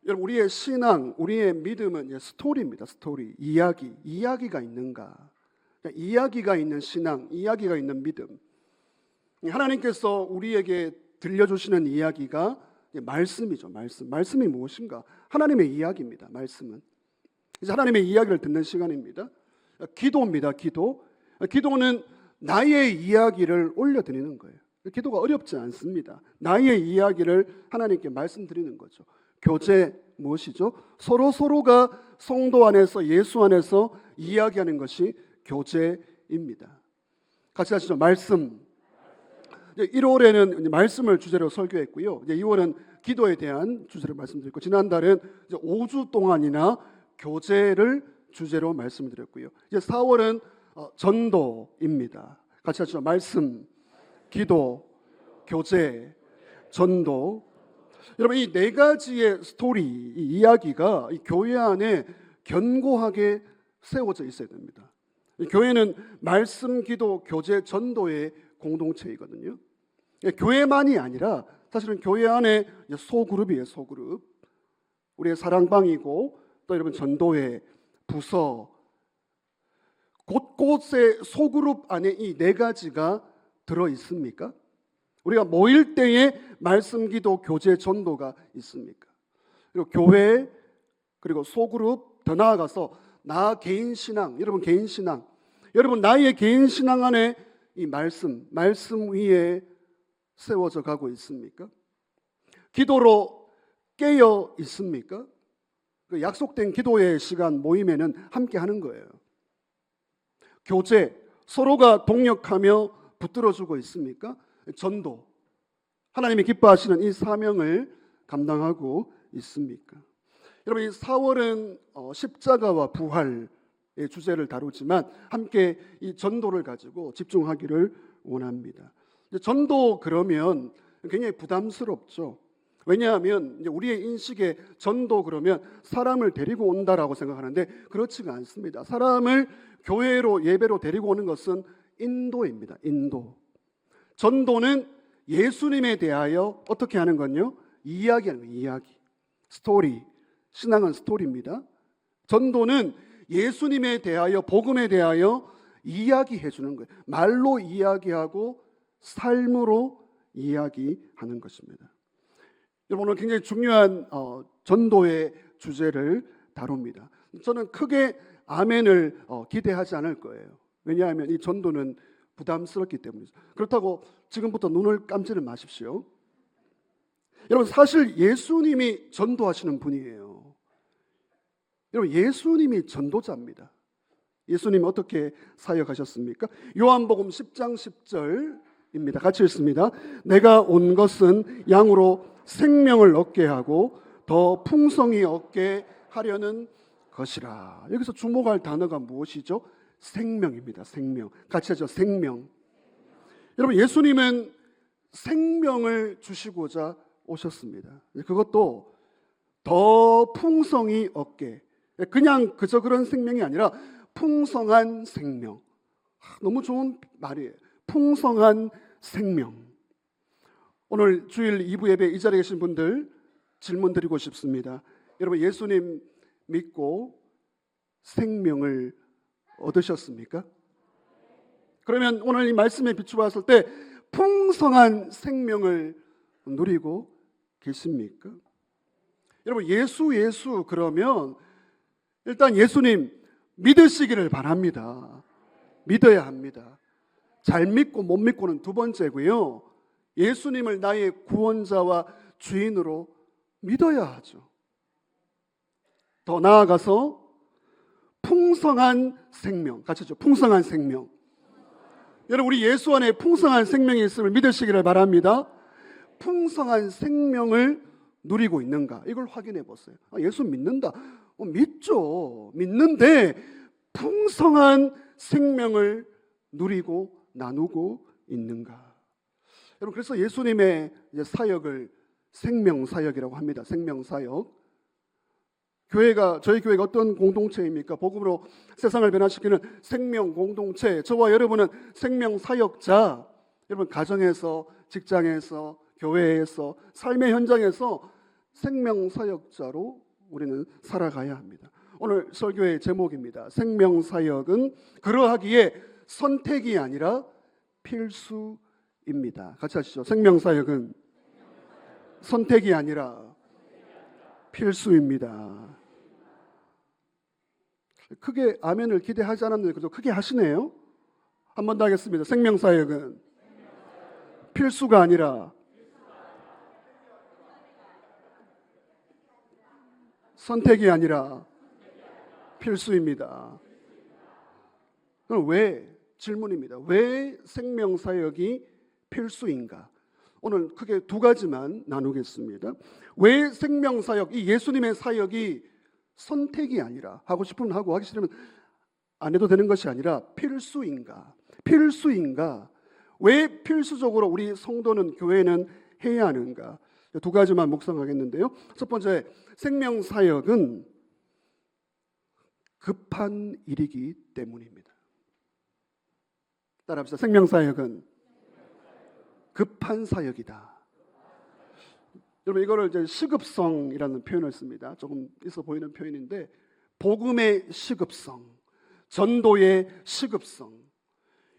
여러분, 우리의 신앙, 우리의 믿음은 스토리입니다. 스토리, 이야기가 있는가? 이야기가 있는 신앙, 이야기가 있는 믿음. 하나님께서 우리에게 들려주시는 이야기가 말씀이죠. 말씀이 무엇인가? 하나님의 이야기입니다. 말씀은 이제 하나님의 이야기를 듣는 시간입니다. 기도입니다. 기도는 나의 이야기를 올려드리는 거예요. 기도가 어렵지 않습니다. 나의 이야기를 하나님께 말씀드리는 거죠. 교제 무엇이죠? 서로가 성도 안에서, 예수 안에서 이야기하는 것이 교제입니다. 같이 하시죠. 말씀. 1월에는 말씀을 주제로 설교했고요. 이제 2월은 기도에 대한 주제를 말씀드렸고, 지난달은 이제 5주 동안이나 교제를 주제로 말씀을 드렸고요. 이제 4월은 전도입니다. 같이 하시죠. 말씀, 기도, 교제, 전도. 여러분, 이 네 가지의 스토리, 이 이야기가 이 교회 안에 견고하게 세워져 있어야 됩니다. 이 교회는 말씀, 기도, 교제, 전도의 공동체이거든요. 교회만이 아니라 사실은 교회 안에 소그룹이에요. 소그룹. 우리의 사랑방이고, 또 여러분 전도회, 부서, 곳곳에 소그룹 안에 이 네 가지가 들어 있습니까? 우리가 모일 때에 말씀, 기도, 교제, 전도가 있습니까? 그리고 교회, 그리고 소그룹, 더 나아가서 나 개인 신앙, 여러분 개인 신앙, 여러분 나의 개인 신앙 안에 이 말씀 위에 세워져 가고 있습니까? 기도로 깨어 있습니까? 그 약속된 기도의 시간 모임에는 함께 하는 거예요. 교제, 서로가 동력하며 붙들어주고 있습니까? 전도, 하나님이 기뻐하시는 이 사명을 감당하고 있습니까? 여러분, 이 4월은 십자가와 부활의 주제를 다루지만 함께 이 전도를 가지고 집중하기를 원합니다. 전도 그러면 굉장히 부담스럽죠. 왜냐하면 이제 우리의 인식에 전도 그러면 사람을 데리고 온다라고 생각하는데 그렇지가 않습니다. 사람을 교회로, 예배로 데리고 오는 것은 인도입니다. 인도. 전도는 예수님에 대하여 어떻게 하는 건요? 이야기하는 거예요. 이야기. 스토리. 신앙은 스토리입니다. 전도는 예수님에 대하여, 복음에 대하여 이야기해 주는 거예요. 말로 이야기하고 삶으로 이야기하는 것입니다. 여러분, 오늘 굉장히 중요한 전도의 주제를 다룹니다. 저는 크게 아멘을 기대하지 않을 거예요. 왜냐하면 이 전도는 부담스럽기 때문이죠. 그렇다고 지금부터 눈을 감지는 마십시오. 여러분, 사실 예수님이 전도하시는 분이에요. 여러분, 예수님이 전도자입니다. 예수님이 어떻게 사역하셨습니까? 요한복음 10장 10절입니다. 같이 읽습니다. 내가 온 것은 양으로 생명을 얻게 하고 더 풍성히 얻게 하려는 것이라. 여기서 주목할 단어가 무엇이죠? 생명입니다. 생명. 같이 하죠. 생명. 여러분, 예수님은 생명을 주시고자 오셨습니다. 그것도 더 풍성히 얻게. 그냥 그저 그런 생명이 아니라 풍성한 생명. 너무 좋은 말이에요. 풍성한 생명. 오늘 주일 2부 예배 이 자리에 계신 분들 질문 드리고 싶습니다. 여러분, 예수님 믿고 생명을 얻으셨습니까? 그러면 오늘 이 말씀에 비추어 때 풍성한 생명을 누리고 계십니까? 여러분, 예수 그러면 일단 예수님 믿으시기를 바랍니다. 믿어야 합니다. 잘 믿고 못 믿고는 두 번째고요. 예수님을 나의 구원자와 주인으로 믿어야 하죠. 더 나아가서 풍성한 생명, 같이 하죠. 풍성한 생명. 여러분, 우리 예수 안에 풍성한 생명이 있음을 믿으시기를 바랍니다. 풍성한 생명을 누리고 있는가? 이걸 확인해 보세요. 예수 믿는다. 믿죠. 믿는데 풍성한 생명을 누리고 나누고 있는가? 여러분, 그래서 예수님의 사역을 생명사역이라고 합니다. 생명사역. 저희 교회가 어떤 공동체입니까? 복음으로 세상을 변화시키는 생명 공동체. 저와 여러분은 생명사역자. 여러분, 가정에서, 직장에서, 교회에서, 삶의 현장에서 생명사역자로 우리는 살아가야 합니다. 오늘 설교의 제목입니다. 생명사역은 그러하기에 선택이 아니라 필수입니다. 같이 하시죠. 생명사역은 선택이 아니라 필수입니다. 크게 아멘을 기대하지 않았는데 그래도 크게 하시네요. 한 번 더 하겠습니다. 생명사역은 필수가 아니라 선택이 아니라 필수입니다. 그럼 왜? 질문입니다. 왜 생명사역이 필수인가? 오늘 크게 두 가지만 나누겠습니다. 왜 생명사역, 이 예수님의 사역이 선택이 아니라 하고 싶으면 하고 하기 싫으면 안 해도 되는 것이 아니라 필수인가? 필수인가? 왜 필수적으로 우리 성도는 교회는 해야 하는가? 두 가지만 묵상하겠는데요. 첫 번째, 생명사역은 급한 일이기 때문입니다. 따라합시다. 생명사역은 급한 사역이다. 여러분 이거를 이제 시급성이라는 표현을 씁니다. 조금 있어 보이는 표현인데 복음의 시급성, 전도의 시급성.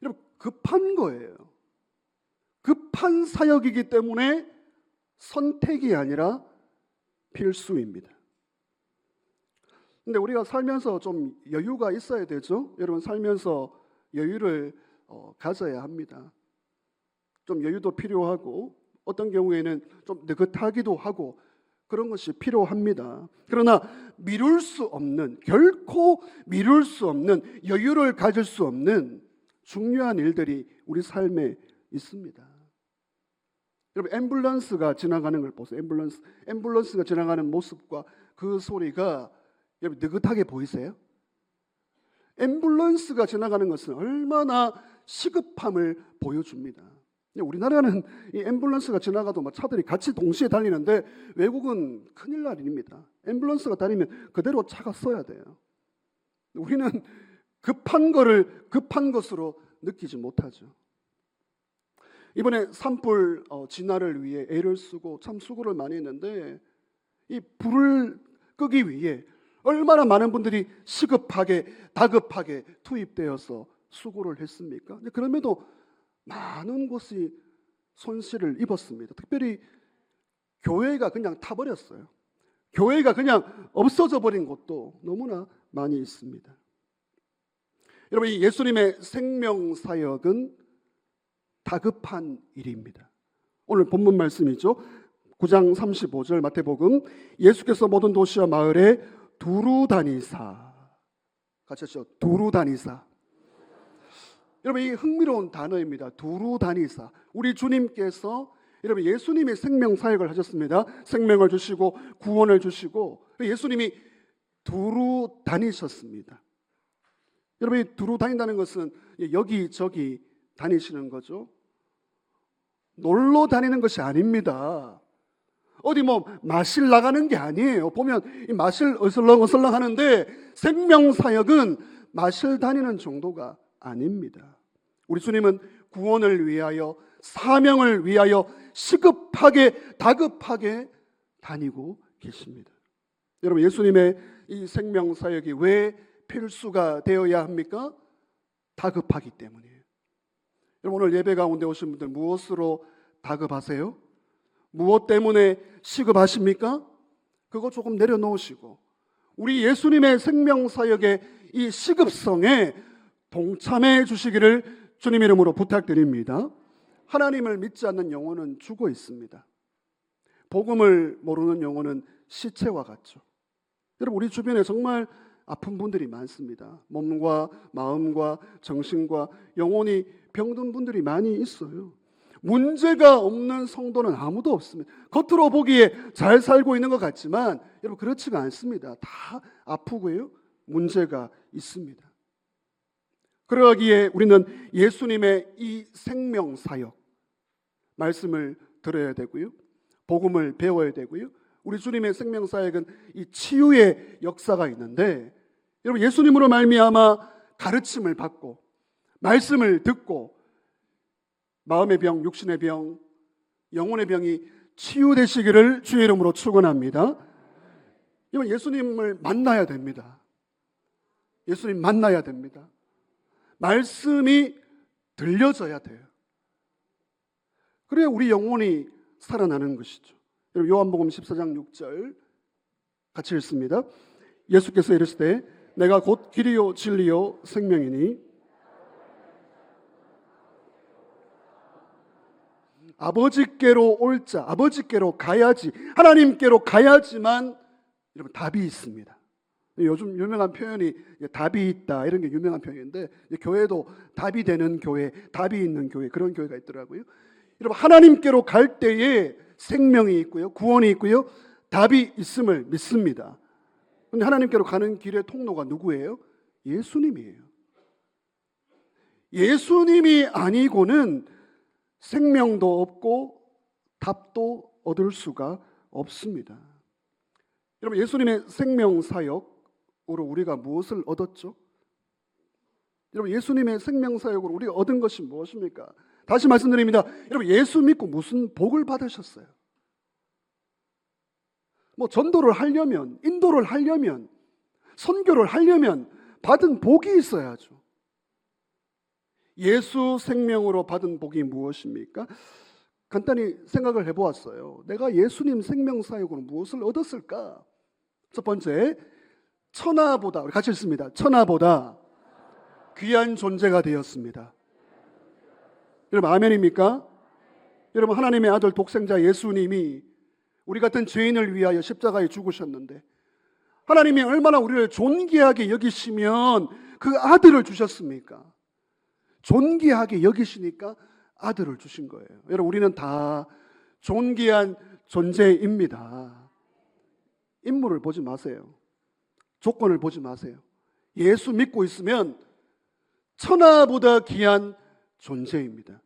여러분 급한 거예요. 급한 사역이기 때문에 선택이 아니라 필수입니다. 근데 우리가 살면서 좀 여유가 있어야 되죠. 여러분 살면서 여유를 가져야 합니다. 좀 여유도 필요하고 어떤 경우에는 좀 느긋하기도 하고 그런 것이 필요합니다. 그러나 미룰 수 없는, 결코 미룰 수 없는, 여유를 가질 수 없는 중요한 일들이 우리 삶에 있습니다. 여러분 앰뷸런스가 지나가는 걸 보세요. 앰뷸런스가 지나가는 모습과 그 소리가 여러분 느긋하게 보이세요? 앰뷸런스가 지나가는 것은 얼마나 시급함을 보여줍니다. 우리나라는 이 앰뷸런스가 지나가도 막 차들이 같이 동시에 달리는데 외국은 큰일 날 일입니다. 앰뷸런스가 다니면 그대로 차가 써야 돼요. 우리는 급한 거를 급한 것으로 느끼지 못하죠. 이번에 산불 진화를 위해 애를 쓰고 참 수고를 많이 했는데 이 불을 끄기 위해 얼마나 많은 분들이 시급하게 다급하게 투입되어서 수고를 했습니까? 그럼에도 많은 곳이 손실을 입었습니다. 특별히 교회가 그냥 타버렸어요. 교회가 그냥 없어져 버린 곳도 너무나 많이 있습니다. 여러분 이 예수님의 생명사역은 다급한 일입니다. 오늘 본문 말씀이죠. 9장 35절 마태복음, 예수께서 모든 도시와 마을에 두루 다니사. 같이 하시죠. 두루 다니사. 여러분 이 흥미로운 단어입니다. 두루 다니사. 우리 주님께서 여러분 예수님이 생명 사역을 하셨습니다. 생명을 주시고 구원을 주시고 예수님이 두루 다니셨습니다. 여러분 이 두루 다닌다는 것은 여기저기 다니시는 거죠. 놀러 다니는 것이 아닙니다. 어디 뭐 마실 나가는 게 아니에요. 보면 이 마실 어슬렁어슬렁 하는데 생명사역은 마실 다니는 정도가 아닙니다. 우리 주님은 구원을 위하여 사명을 위하여 시급하게 다급하게 다니고 계십니다. 여러분 예수님의 이 생명사역이 왜 필수가 되어야 합니까? 다급하기 때문이에요. 여러분 오늘 예배 가운데 오신 분들 무엇으로 다급하세요? 무엇 때문에 시급하십니까? 그거 조금 내려놓으시고 우리 예수님의 생명사역의 이 시급성에 동참해 주시기를 주님 이름으로 부탁드립니다. 하나님을 믿지 않는 영혼은 죽어 있습니다. 복음을 모르는 영혼은 시체와 같죠. 여러분 우리 주변에 정말 아픈 분들이 많습니다. 몸과 마음과 정신과 영혼이 병든 분들이 많이 있어요. 문제가 없는 성도는 아무도 없습니다. 겉으로 보기에 잘 살고 있는 것 같지만 여러분 그렇지가 않습니다. 다 아프고요. 문제가 있습니다. 그러기에 우리는 예수님의 이 생명사역 말씀을 들어야 되고요. 복음을 배워야 되고요. 우리 주님의 생명사역은 이 치유의 역사가 있는데 여러분 예수님으로 말미암아 가르침을 받고 말씀을 듣고 마음의 병, 육신의 병, 영혼의 병이 치유되시기를 주의 이름으로 축원합니다. 여러분, 예수님을 만나야 됩니다. 예수님 만나야 됩니다. 말씀이 들려져야 돼요. 그래야 우리 영혼이 살아나는 것이죠. 여러분, 요한복음 14장 6절 같이 읽습니다. 예수께서 이르시되 내가 곧 길이요 진리요 생명이니 아버지께로 올 자, 아버지께로 가야지, 하나님께로 가야지만 여러분 답이 있습니다. 요즘 유명한 표현이 답이 있다, 이런 게 유명한 표현인데, 교회도 답이 되는 교회, 답이 있는 교회, 그런 교회가 있더라고요. 여러분, 하나님께로 갈 때에 생명이 있고요, 구원이 있고요, 답이 있음을 믿습니다. 그런데 하나님께로 가는 길의 통로가 누구예요? 예수님이에요. 예수님이 아니고는 생명도 없고 답도 얻을 수가 없습니다. 여러분, 예수님의 생명 사역으로 우리가 무엇을 얻었죠? 여러분, 예수님의 생명 사역으로 우리가 얻은 것이 무엇입니까? 다시 말씀드립니다. 여러분, 예수 믿고 무슨 복을 받으셨어요? 뭐 전도를 하려면, 인도를 하려면, 선교를 하려면 받은 복이 있어야죠. 예수 생명으로 받은 복이 무엇입니까? 간단히 생각을 해보았어요. 내가 예수님 생명 사역으로 무엇을 얻었을까? 첫 번째, 천하보다, 우리 같이 읽습니다. 천하보다 귀한 존재가 되었습니다. 여러분, 아멘입니까? 여러분, 하나님의 아들 독생자 예수님이 우리 같은 죄인을 위하여 십자가에 죽으셨는데, 하나님이 얼마나 우리를 존귀하게 여기시면 그 아들을 주셨습니까? 존귀하게 여기시니까 아들을 주신 거예요. 여러분, 우리는 다 존귀한 존재입니다. 인물을 보지 마세요. 조건을 보지 마세요. 예수 믿고 있으면 천하보다 귀한 존재입니다.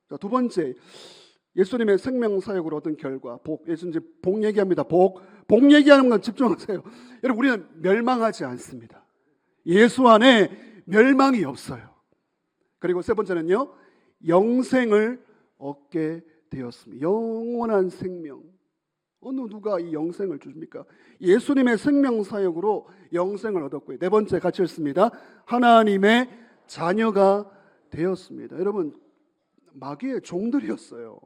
자, 두 번째, 예수님의 생명 사역으로 얻은 결과, 복. 예수 이제 복 얘기합니다. 복 얘기하는 건 집중하세요. 여러분, 우리는 멸망하지 않습니다. 예수 안에 멸망이 없어요. 그리고 세 번째는요, 영생을 얻게 되었습니다. 영원한 생명. 어느 누가 이 영생을 주십니까? 예수님의 생명 사역으로 영생을 얻었고요. 네 번째 같이 읽습니다. 하나님의 자녀가 되었습니다. 여러분, 마귀의 종들이었어요.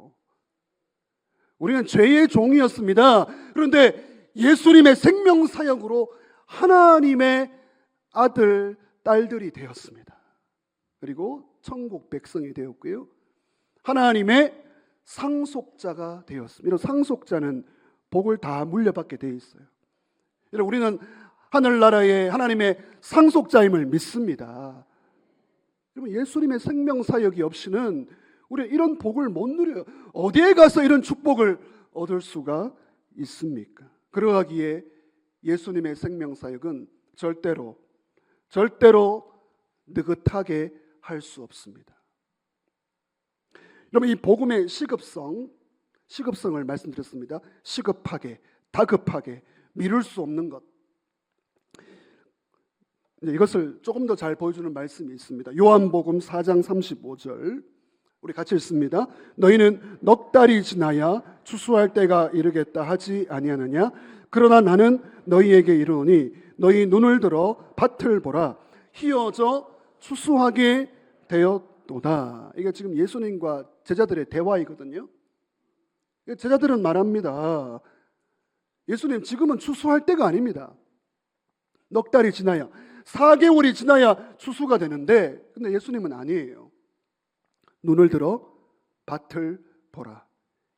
우리는 죄의 종이었습니다. 그런데 예수님의 생명 사역으로 하나님의 아들, 딸들이 되었습니다. 그리고 천국 백성이 되었고요, 하나님의 상속자가 되었습니다. 이런 상속자는 복을 다 물려받게 되어 있어요. 여러분, 우리는 하늘나라의 하나님의 상속자임을 믿습니다. 여러분, 예수님의 생명 사역이 없이는 우리는 이런 복을 못 누려요. 어디에 가서 이런 축복을 얻을 수가 있습니까? 그러하기에 예수님의 생명 사역은 절대로 느긋하게 할 수 없습니다. 여러분, 이 복음의 시급성을 말씀드렸습니다. 시급하게, 다급하게, 미룰 수 없는 것. 이것을 조금 더 잘 보여주는 말씀이 있습니다. 요한복음 4장 35절 우리 같이 읽습니다. 너희는 넉 달이 지나야 추수할 때가 이르겠다 하지 아니하느냐? 그러나 나는 너희에게 이르노니 너희 눈을 들어 밭을 보라. 희어져 추수하게 되었도다. 이게 지금 예수님과 제자들의 대화이거든요. 제자들은 말합니다. 예수님, 지금은 추수할 때가 아닙니다. 넉 달이 지나야, 4개월이 지나야 추수가 되는데, 근데 예수님은 아니에요. 눈을 들어 밭을 보라.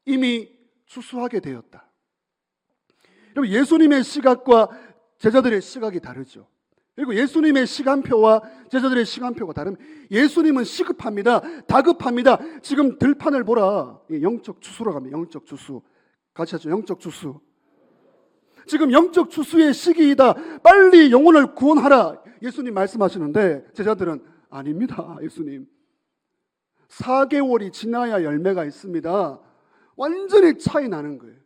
이미 추수하게 되었다. 여러분, 예수님의 시각과 제자들의 시각이 다르죠. 그리고 예수님의 시간표와 제자들의 시간표가 다르면, 예수님은 시급합니다. 다급합니다. 지금 들판을 보라. 영적 추수라고 합니다. 영적 추수. 같이 하죠. 영적 추수. 지금 영적 추수의 시기이다. 빨리 영혼을 구원하라. 예수님 말씀하시는데 제자들은 아닙니다. 예수님, 4개월이 지나야 열매가 있습니다. 완전히 차이 나는 거예요.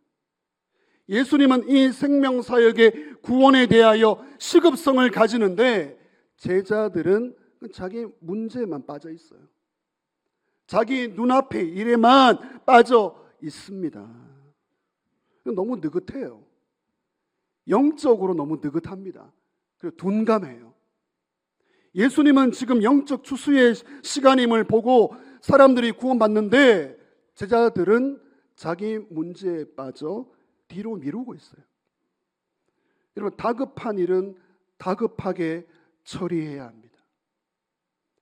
예수님은 이 생명사역의 구원에 대하여 시급성을 가지는데, 제자들은 자기 문제만 빠져 있어요. 자기 눈앞의 일에만 빠져 있습니다. 너무 느긋해요. 영적으로 너무 느긋합니다. 그리고 둔감해요. 예수님은 지금 영적 추수의 시간임을 보고 사람들이 구원받는데 제자들은 자기 문제에 빠져 뒤로 미루고 있어요. 여러분, 다급한 일은 다급하게 처리해야 합니다.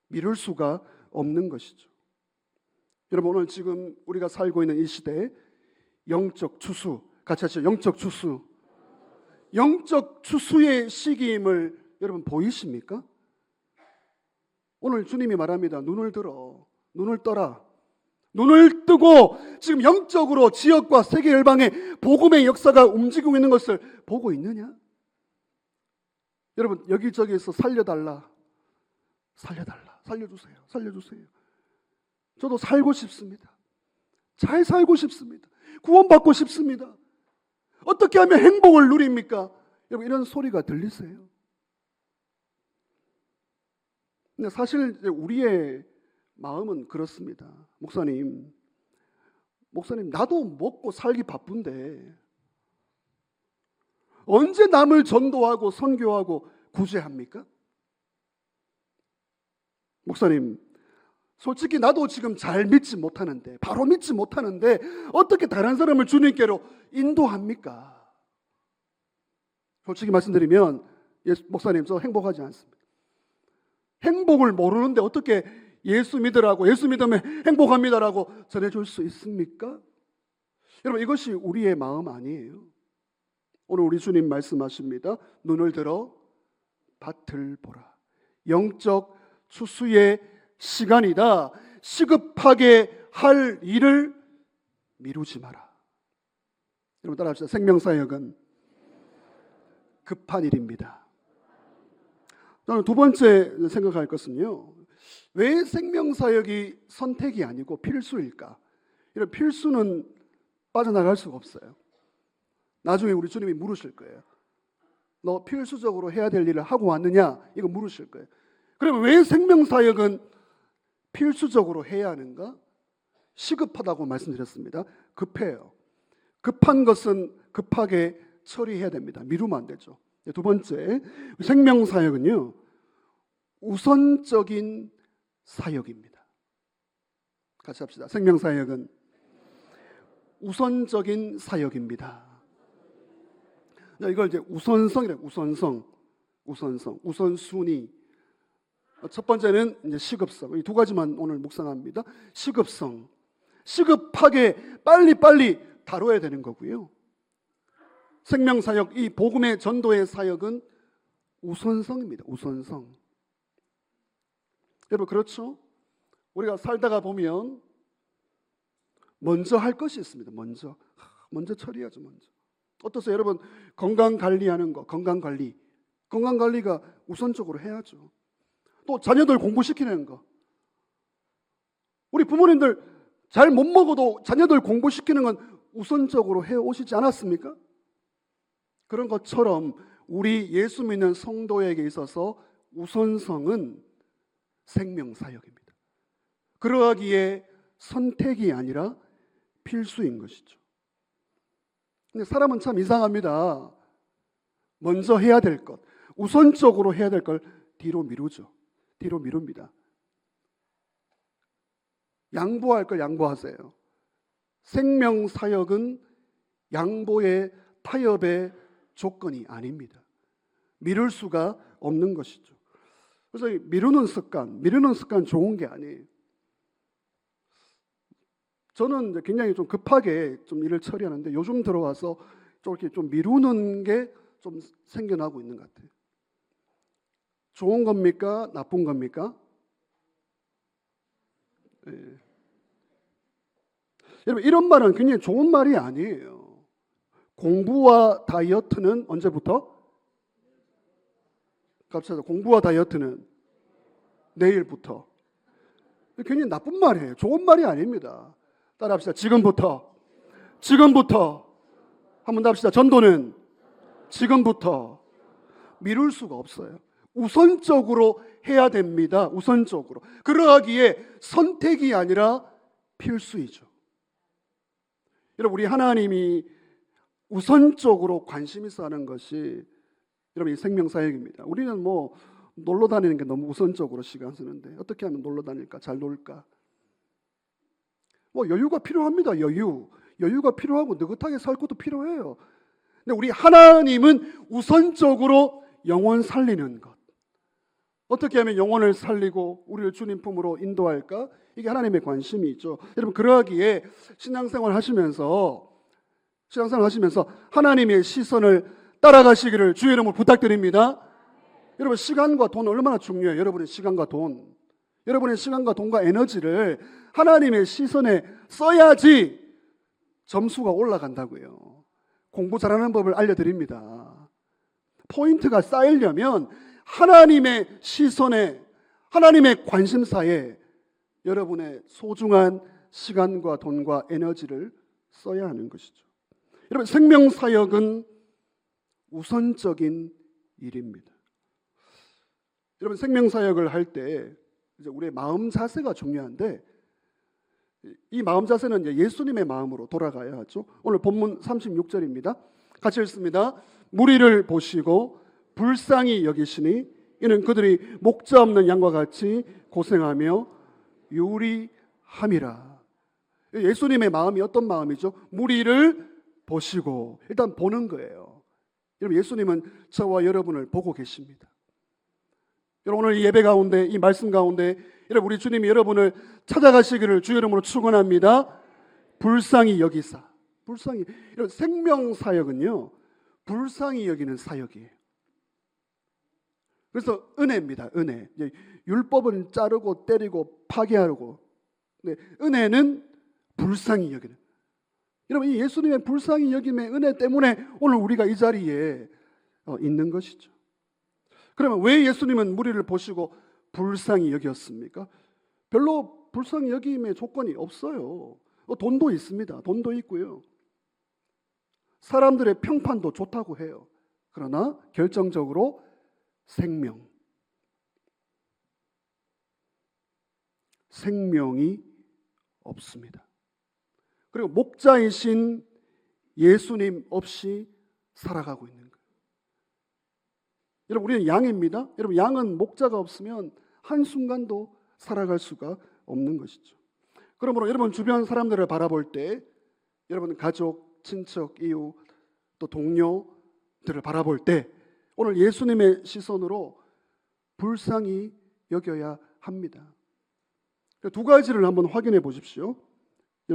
미룰 수가 없는 것이죠. 여러분, 오늘 지금 우리가 살고 있는 이 시대에 영적 추수, 같이 하시죠. 영적 추수. 영적 추수의 시기임을 여러분 보이십니까? 오늘 주님이 말합니다. 눈을 들어, 눈을 떠라. 눈을 뜨고 지금 영적으로 지역과 세계 열방의 복음의 역사가 움직이고 있는 것을 보고 있느냐? 여러분, 여기저기에서 살려달라, 살려주세요, 살려주세요. 저도 살고 싶습니다. 잘 살고 싶습니다. 구원받고 싶습니다. 어떻게 하면 행복을 누립니까? 여러분, 이런 소리가 들리세요? 근데 사실 우리의 마음은 그렇습니다. 목사님, 나도 먹고 살기 바쁜데 언제 남을 전도하고 선교하고 구제합니까? 목사님, 솔직히 나도 지금 잘 믿지 못하는데, 바로 믿지 못하는데 어떻게 다른 사람을 주님께로 인도합니까? 솔직히 말씀드리면, 목사님, 저 행복하지 않습니다. 행복을 모르는데 어떻게 예수 믿으라고, 예수 믿으면 행복합니다라고 전해줄 수 있습니까? 여러분, 이것이 우리의 마음 아니에요. 오늘 우리 주님 말씀하십니다. 눈을 들어 밭을 보라. 영적 추수의 시간이다. 시급하게 할 일을 미루지 마라. 여러분, 따라합시다. 생명사역은 급한 일입니다. 저는 두 번째 생각할 것은요, 왜 생명사역이 선택이 아니고 필수일까? 이런 필수는 빠져나갈 수가 없어요. 나중에 우리 주님이 물으실 거예요. 너 필수적으로 해야 될 일을 하고 왔느냐? 이거 물으실 거예요. 그러면 왜 생명사역은 필수적으로 해야 하는가? 시급하다고 말씀드렸습니다. 급해요. 급한 것은 급하게 처리해야 됩니다. 미루면 안 되죠. 두 번째, 생명사역은요, 우선적인 사역입니다. 같이 합시다. 생명사역은 우선적인 사역입니다. 이걸 이제 우선성이라고, 우선순위. 첫 번째는 이제 시급성. 이 두 가지만 오늘 묵상합니다. 시급성. 시급하게 빨리빨리 다뤄야 되는 거고요. 생명사역, 이 복음의 전도의 사역은 우선성입니다. 우선성. 여러분, 그렇죠? 우리가 살다가 보면 먼저 할 것이 있습니다. 먼저 처리하죠. 어떠세요? 여러분, 건강관리하는 거, 건강관리가 우선적으로 해야죠. 또 자녀들 공부시키는 거, 우리 부모님들 잘 못 먹어도 자녀들 공부시키는 건 우선적으로 해오시지 않았습니까? 그런 것처럼 우리 예수 믿는 성도에게 있어서 우선성은 생명사역입니다. 그러하기에 선택이 아니라 필수인 것이죠. 근데 사람은 참 이상합니다. 먼저 해야 될 것, 우선적으로 해야 될 걸 뒤로 미루죠. 뒤로 미룹니다. 양보할 걸 양보하세요. 생명사역은 양보의 타협의 조건이 아닙니다. 미룰 수가 없는 것이죠. 그래서 미루는 습관 좋은 게 아니에요. 저는 굉장히 좀 급하게 좀 일을 처리하는데 요즘 들어와서 좀 이렇게 좀 미루는 게 좀 생겨나고 있는 것 같아요. 좋은 겁니까? 나쁜 겁니까? 네. 여러분, 이런 말은 굉장히 좋은 말이 아니에요. 공부와 다이어트는 언제부터? 갑자기 공부와 다이어트는 내일부터. 굉장히 나쁜 말이에요. 좋은 말이 아닙니다. 따라합시다. 지금부터. 한번 더 합시다. 전도는 지금부터. 미룰 수가 없어요. 우선적으로 해야 됩니다. 우선적으로. 그러하기에 선택이 아니라 필수이죠. 여러분, 우리 하나님이 우선적으로 관심 있어 하는 것이 여러분 이 생명사역입니다. 우리는 뭐 놀러 다니는 게 너무 우선적으로 시간 쓰는데 어떻게 하면 놀러 다닐까? 잘 놀까? 뭐 여유가 필요합니다. 여유가 필요하고 느긋하게 살 것도 필요해요. 근데 우리 하나님은 우선적으로 영혼 살리는 것. 어떻게 하면 영혼을 살리고 우리를 주님 품으로 인도할까? 이게 하나님의 관심이 있죠. 여러분 그러하기에 신앙생활 하시면서 하나님의 시선을 따라가시기를 주의 이름으로 부탁드립니다. 여러분 시간과 돈 얼마나 중요해요. 여러분의 시간과 돈과 에너지를 하나님의 시선에 써야지 점수가 올라간다고요. 공부 잘하는 법을 알려드립니다. 포인트가 쌓이려면 하나님의 시선에, 하나님의 관심사에 여러분의 소중한 시간과 돈과 에너지를 써야 하는 것이죠. 여러분 생명사역은 우선적인 일입니다. 여러분 생명사역을 할 때 우리의 마음 자세가 중요한데 이 마음 자세는 예수님의 마음으로 돌아가야 하죠. 오늘 본문 36절입니다. 같이 읽습니다. 무리를 보시고 불쌍히 여기시니 이는 그들이 목자 없는 양과 같이 고생하며 유리함이라. 예수님의 마음이 어떤 마음이죠? 무리를 보시고 일단 보는 거예요. 여러분 예수님은 저와 여러분을 보고 계십니다. 여러분 오늘 이 예배 가운데 이 말씀 가운데 여러분 우리 주님이 여러분을 찾아가시기를 주의 이름으로 축원합니다. 불쌍히 여기사. 이런 생명사역은요 불쌍히 여기는 사역이에요. 그래서 은혜입니다. 은혜. 율법은 자르고 때리고 파괴하고, 은혜는 불쌍히 여기는. 여러분 이 예수님의 불쌍히 여김의 은혜 때문에 오늘 우리가 이 자리에 있는 것이죠. 그러면 왜 예수님은 무리를 보시고 불쌍히 여겼습니까? 별로 불쌍히 여김의 조건이 없어요. 돈도 있습니다. 돈도 있고요. 사람들의 평판도 좋다고 해요. 그러나 결정적으로 생명이 없습니다. 그리고 목자이신 예수님 없이 살아가고 있는 거예요. 여러분 우리는 양입니다. 여러분 양은 목자가 없으면 한순간도 살아갈 수가 없는 것이죠. 그러므로 여러분 주변 사람들을 바라볼 때 여러분 가족, 친척, 이웃 또 동료들을 바라볼 때 오늘 예수님의 시선으로 불쌍히 여겨야 합니다. 두 가지를 한번 확인해 보십시오.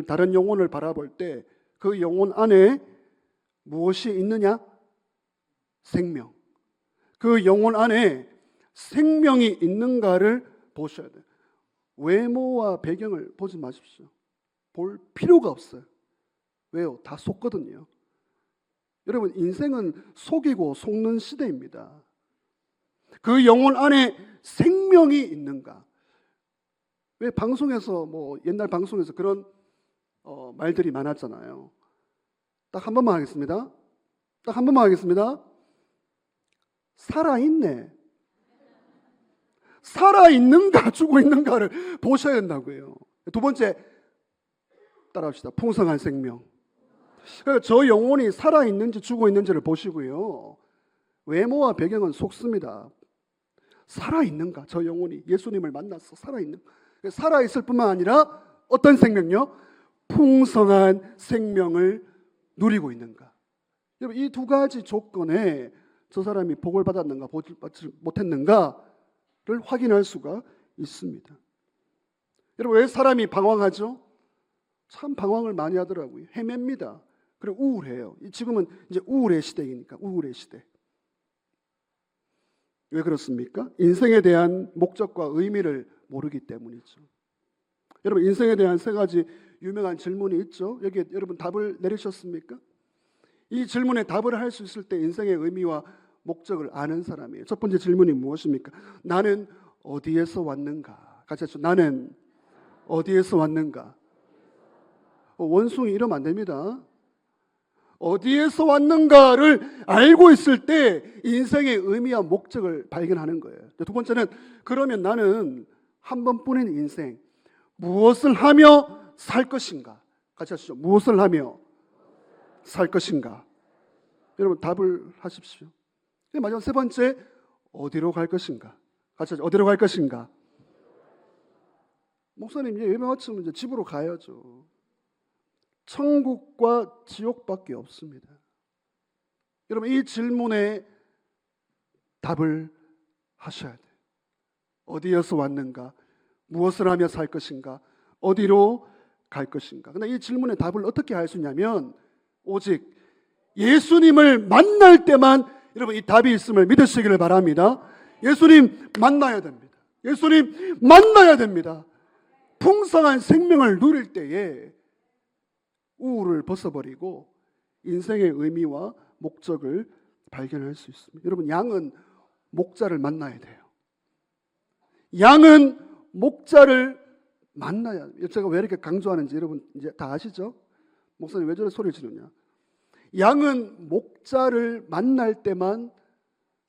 다른 영혼을 바라볼 때 그 영혼 안에 무엇이 있느냐? 생명. 그 영혼 안에 생명이 있는가를 보셔야 돼요. 외모와 배경을 보지 마십시오. 볼 필요가 없어요. 왜요? 다 속거든요. 여러분 인생은 속이고 속는 시대입니다. 그 영혼 안에 생명이 있는가? 왜 방송에서 옛날 방송에서 그런 말들이 많았잖아요. 딱 한 번만 하겠습니다. 살아있네. 살아있는가 죽어 있는가를 보셔야 된다고요. 두 번째 따라합시다. 풍성한 생명. 그러니까 저 영혼이 살아있는지 죽어 있는지를 보시고요. 외모와 배경은 속습니다. 살아있는가? 저 영혼이 예수님을 만나서 살아있을 뿐만 아니라 어떤 생명요? 풍성한 생명을 누리고 있는가? 여러분 이 두 가지 조건에 저 사람이 복을 받았는가 받지 못했는가를 확인할 수가 있습니다. 여러분 왜 사람이 방황하죠? 참 방황을 많이 하더라고요. 헤맵니다. 그리고 우울해요. 지금은 이제 우울의 시대이니까 우울의 시대. 왜 그렇습니까? 인생에 대한 목적과 의미를 모르기 때문이죠. 여러분 인생에 대한 세 가지 유명한 질문이 있죠. 여기에 여러분 답을 내리셨습니까? 이 질문에 답을 할 수 있을 때 인생의 의미와 목적을 아는 사람이에요. 첫 번째 질문이 무엇입니까? 나는 어디에서 왔는가? 같이 하죠. 나는 어디에서 왔는가? 원숭이 이러면 안 됩니다. 어디에서 왔는가를 알고 있을 때 인생의 의미와 목적을 발견하는 거예요. 두 번째는 그러면 나는 한 번뿐인 인생 무엇을 하며 살 것인가? 같이 하시죠. 무엇을 하며 살 것인가? 여러분 답을 하십시오. 마지막 세 번째, 어디로 갈 것인가? 같이 하죠. 어디로 갈 것인가? 목사님, 예배 마치면 이제 집으로 가야죠. 천국과 지옥밖에 없습니다. 여러분, 이 질문에 답을 하셔야 돼요. 어디에서 왔는가? 무엇을 하며 살 것인가? 어디로 갈 것인가? 근데 이 질문에 답을 어떻게 할 수 있냐면 오직 예수님을 만날 때만 여러분 이 답이 있음을 믿으시기를 바랍니다. 예수님 만나야 됩니다. 예수님 만나야 됩니다. 풍성한 생명을 누릴 때에 우울을 벗어버리고 인생의 의미와 목적을 발견할 수 있습니다. 여러분, 양은 목자를 만나야 돼요. 양은 목자를 만나야 돼요. 제가 왜 이렇게 강조하는지 여러분 이제 다 아시죠? 목사님 왜 저래 소리를 지르냐? 양은 목자를 만날 때만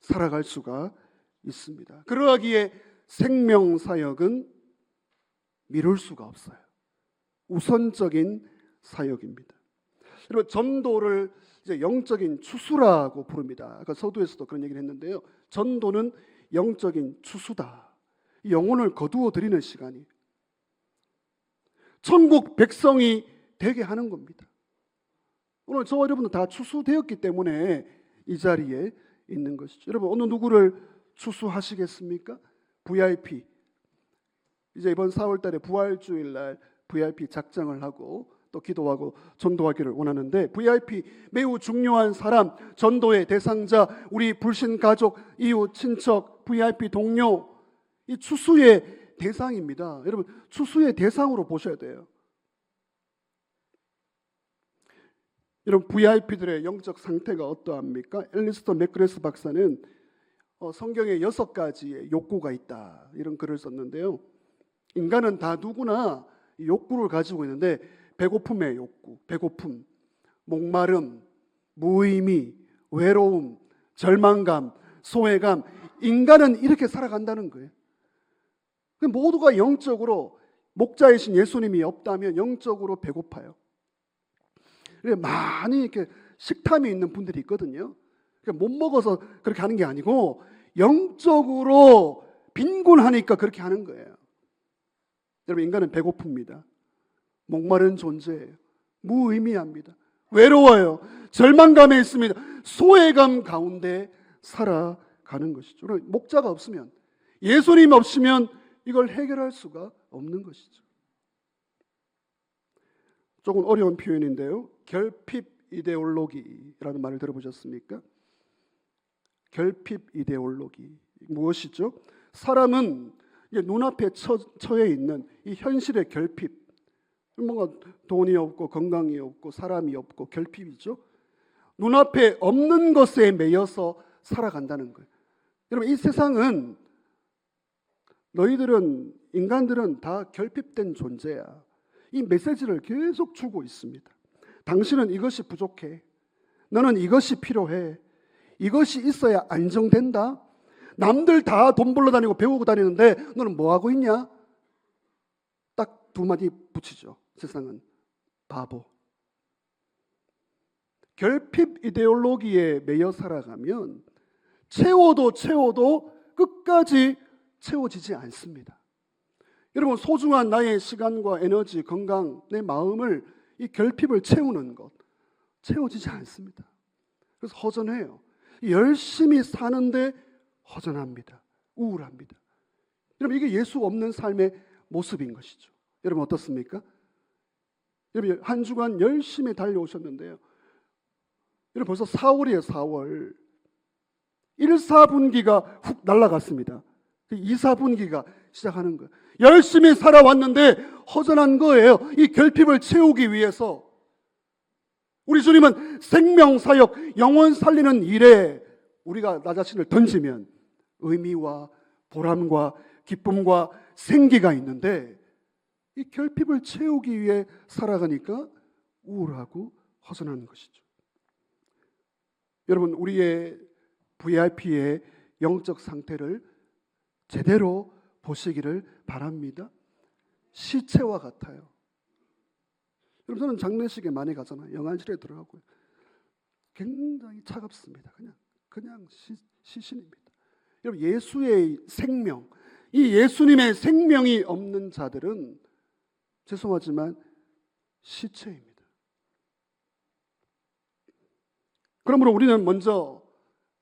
살아갈 수가 있습니다. 그러하기에 생명사역은 미룰 수가 없어요. 우선적인 사역입니다. 여러분, 전도를 이제 영적인 추수라고 부릅니다. 아까 서두에서도 그런 얘기를 했는데요. 전도는 영적인 추수다. 영혼을 거두어 드리는 시간이 천국 백성이 되게 하는 겁니다. 오늘 저와 여러분도 다 추수되었기 때문에 이 자리에 있는 것이죠. 여러분, 어느 누구를 추수하시겠습니까? VIP. 이제 이번 4월 달에 부활주일 날 VIP 작정을 하고 또 기도하고 전도하기를 원하는데, VIP 매우 중요한 사람, 전도의 대상자, 우리 불신 가족, 이웃, 친척, VIP 동료, 이 추수의 대상입니다. 여러분, 추수의 대상으로 보셔야 돼요. 여러분, VIP들의 영적 상태가 어떠합니까? 앨리스터 맥그레스 박사는 성경에 6가지의 욕구가 있다, 이런 글을 썼는데요. 인간은 다 누구나 욕구를 가지고 있는데, 배고픔의 욕구, 배고픔, 목마름, 무의미, 외로움, 절망감, 소외감, 인간은 이렇게 살아간다는 거예요. 모두가 영적으로, 목자이신 예수님이 없다면 영적으로 배고파요. 많이 이렇게 식탐이 있는 분들이 있거든요. 못 먹어서 그렇게 하는 게 아니고 영적으로 빈곤하니까 그렇게 하는 거예요. 여러분, 인간은 배고픕니다. 목마른 존재예요. 무의미합니다. 외로워요. 절망감에 있습니다. 소외감 가운데 살아가는 것이죠. 목자가 없으면, 예수님 없으면 이걸 해결할 수가 없는 것이죠. 조금 어려운 표현인데요. 결핍 이데올로기라는 말을 들어보셨습니까? 결핍 이데올로기. 무엇이죠? 사람은 눈앞에 처해 있는 이 현실의 결핍, 뭔가 돈이 없고 건강이 없고 사람이 없고 결핍이죠. 눈앞에 없는 것에 매여서 살아간다는 거예요. 여러분, 이 세상은, 너희들은, 인간들은 다 결핍된 존재야. 이 메시지를 계속 주고 있습니다. 당신은 이것이 부족해. 너는 이것이 필요해. 이것이 있어야 안정된다. 남들 다 돈 벌러 다니고 배우고 다니는데 너는 뭐 하고 있냐? 딱 2마디 붙이죠. 세상은 바보. 결핍 이데올로기에 매여 살아가면 채워도 끝까지 채워지지 않습니다. 여러분, 소중한 나의 시간과 에너지, 건강, 내 마음을, 이 결핍을 채우는 것, 채워지지 않습니다. 그래서 허전해요. 열심히 사는데 허전합니다. 우울합니다. 여러분, 이게 예수 없는 삶의 모습인 것이죠. 여러분, 어떻습니까? 여러분, 한 주간 열심히 달려오셨는데요. 여러분, 벌써 4월이에요. 4월. 1, 4분기가 훅 날아갔습니다. 2, 4분기가 시작하는 거예요. 열심히 살아왔는데 허전한 거예요. 이 결핍을 채우기 위해서 우리 주님은 생명사역, 영혼 살리는 일에 우리가 나 자신을 던지면 의미와 보람과 기쁨과 생기가 있는데, 이 결핍을 채우기 위해 살아가니까 우울하고 허전한 것이죠. 여러분, 우리의 VIP의 영적 상태를 제대로 보시기를 바랍니다. 시체와 같아요. 여러분, 저는 장례식에 많이 가잖아요. 영안실에 들어가고요. 굉장히 차갑습니다. 그냥 시신입니다. 여러분, 예수의 생명, 이 예수님의 생명이 없는 자들은 죄송하지만 시체입니다. 그러므로 우리는 먼저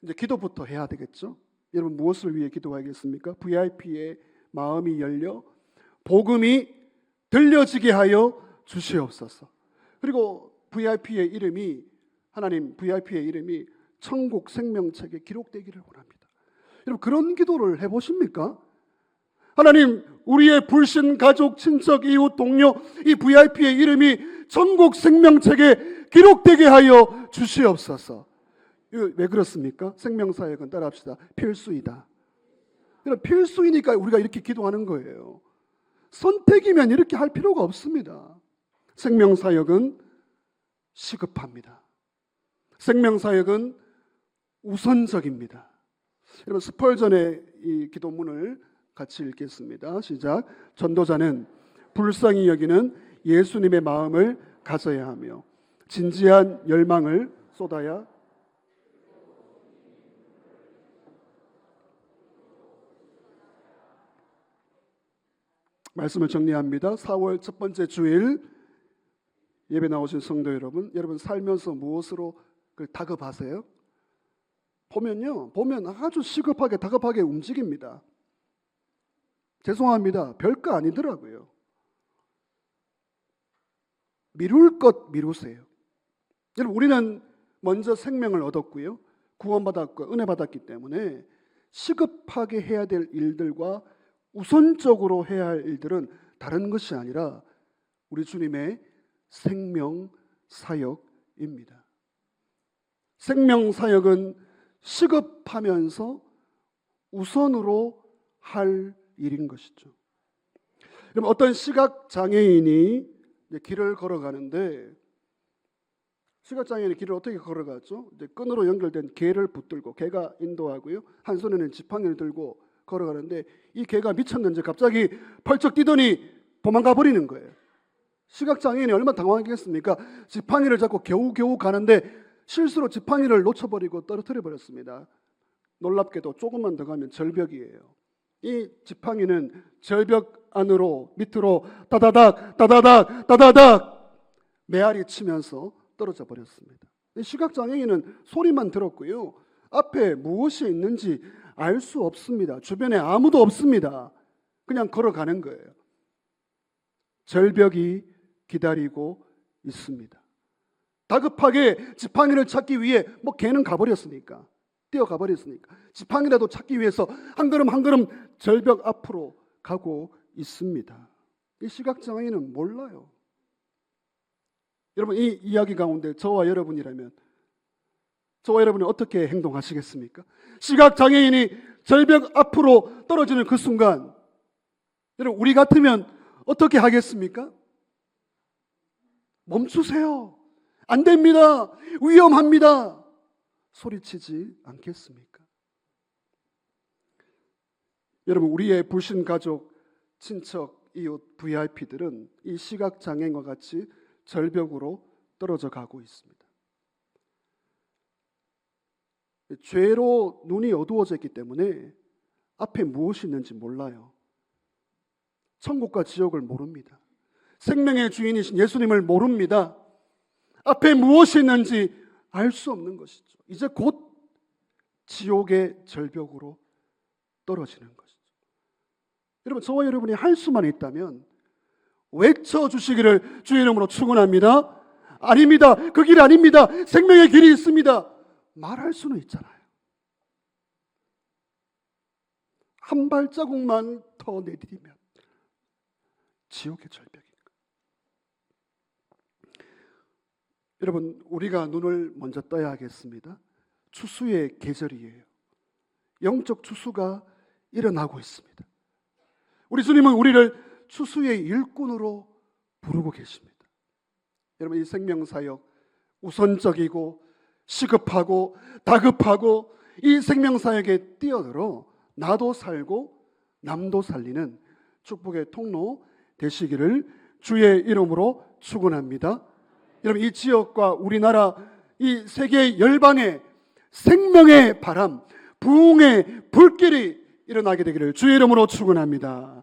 이제 기도부터 해야 되겠죠. 여러분, 무엇을 위해 기도하겠습니까? VIP의 마음이 열려 복음이 들려지게 하여 주시옵소서. 그리고 VIP의 이름이, 하나님 VIP의 이름이 천국 생명책에 기록되기를 원합니다. 여러분, 그런 기도를 해보십니까? 하나님, 우리의 불신, 가족, 친척, 이웃, 동료, 이 VIP의 이름이 천국 생명책에 기록되게 하여 주시옵소서. 왜 그렇습니까? 생명사역은 따라합시다. 필수이다. 여러분, 필수이니까 우리가 이렇게 기도하는 거예요. 선택이면 이렇게 할 필요가 없습니다. 생명사역은 시급합니다. 생명사역은 우선적입니다. 여러분, 스펄전의 이 기도문을 같이 읽겠습니다. 시작. 전도자는 불쌍히 여기는 예수님의 마음을 가져야 하며 진지한 열망을 쏟아야. 말씀을 정리합니다. 4월 첫 번째 주일 예배 나오신 성도 여러분, 여러분 살면서 무엇으로 다급하세요? 보면 아주 시급하게 다급하게 움직입니다. 죄송합니다. 별거 아니더라고요. 미룰 것 미루세요. 여러분, 우리는 먼저 생명을 얻었고요, 구원받았고 은혜 받았기 때문에 시급하게 해야 될 일들과 우선적으로 해야 할 일들은 다른 것이 아니라 우리 주님의 생명 사역입니다. 생명 사역은 시급하면서 우선으로 할 일인 것이죠. 여러분, 어떤 시각 장애인이 길을 걸어가는데, 시각 장애인이 길을 어떻게 걸어가죠? 이제 끈으로 연결된 개를 붙들고, 개가 인도하고요, 한 손에는 지팡이를 들고 걸어가는데, 이 개가 미쳤는지 갑자기 펄쩍 뛰더니 도망가 버리는 거예요. 시각 장애인이 얼마나 당황하겠습니까? 지팡이를 잡고 겨우겨우 가는데 실수로 지팡이를 놓쳐버리고 떨어뜨려 버렸습니다. 놀랍게도 조금만 더 가면 절벽이에요. 이 지팡이는 절벽 안으로 밑으로 따다닥 따다닥 따다닥 메아리 치면서 떨어져 버렸습니다. 시각장애인은 소리만 들었고요, 앞에 무엇이 있는지 알 수 없습니다. 주변에 아무도 없습니다. 그냥 걸어가는 거예요. 절벽이 기다리고 있습니다. 다급하게 지팡이를 찾기 위해 개는 가버렸으니까, 뛰어가 버렸으니까 지팡이라도 찾기 위해서 한 걸음 한 걸음 절벽 앞으로 가고 있습니다. 이 시각장애인은 몰라요. 여러분, 이 이야기 가운데 저와 여러분이라면 저와 여러분이 어떻게 행동하시겠습니까? 시각장애인이 절벽 앞으로 떨어지는 그 순간, 여러분, 우리 같으면 어떻게 하겠습니까? 멈추세요. 안 됩니다. 위험합니다. 소리치지 않겠습니까? 여러분, 우리의 불신 가족, 친척, 이웃, VIP들은 이 시각장애인과 같이 절벽으로 떨어져 가고 있습니다. 죄로 눈이 어두워졌기 때문에 앞에 무엇이 있는지 몰라요. 천국과 지옥을 모릅니다. 생명의 주인이신 예수님을 모릅니다. 앞에 무엇이 있는지 알 수 없는 것이죠. 이제 곧 지옥의 절벽으로 떨어지는 것이죠. 여러분, 저와 여러분이 할 수만 있다면 외쳐주시기를 주의 이름으로 축원합니다. 아닙니다. 그 길 아닙니다. 생명의 길이 있습니다. 말할 수는 있잖아요. 한 발자국만 더 내디디면 지옥의 절벽인 거예요. 여러분, 우리가 눈을 먼저 떠야 하겠습니다. 추수의 계절이에요. 영적 추수가 일어나고 있습니다. 우리 주님은 우리를 추수의 일꾼으로 부르고 계십니다. 여러분, 이 생명사역 우선적이고 시급하고 다급하고 이 생명사역에 뛰어들어 나도 살고 남도 살리는 축복의 통로 되시기를 주의 이름으로 축원합니다. 여러분, 이 지역과 우리나라 이 세계 열방에 생명의 바람, 부흥의 불길이 일어나게 되기를 주의 이름으로 축원합니다.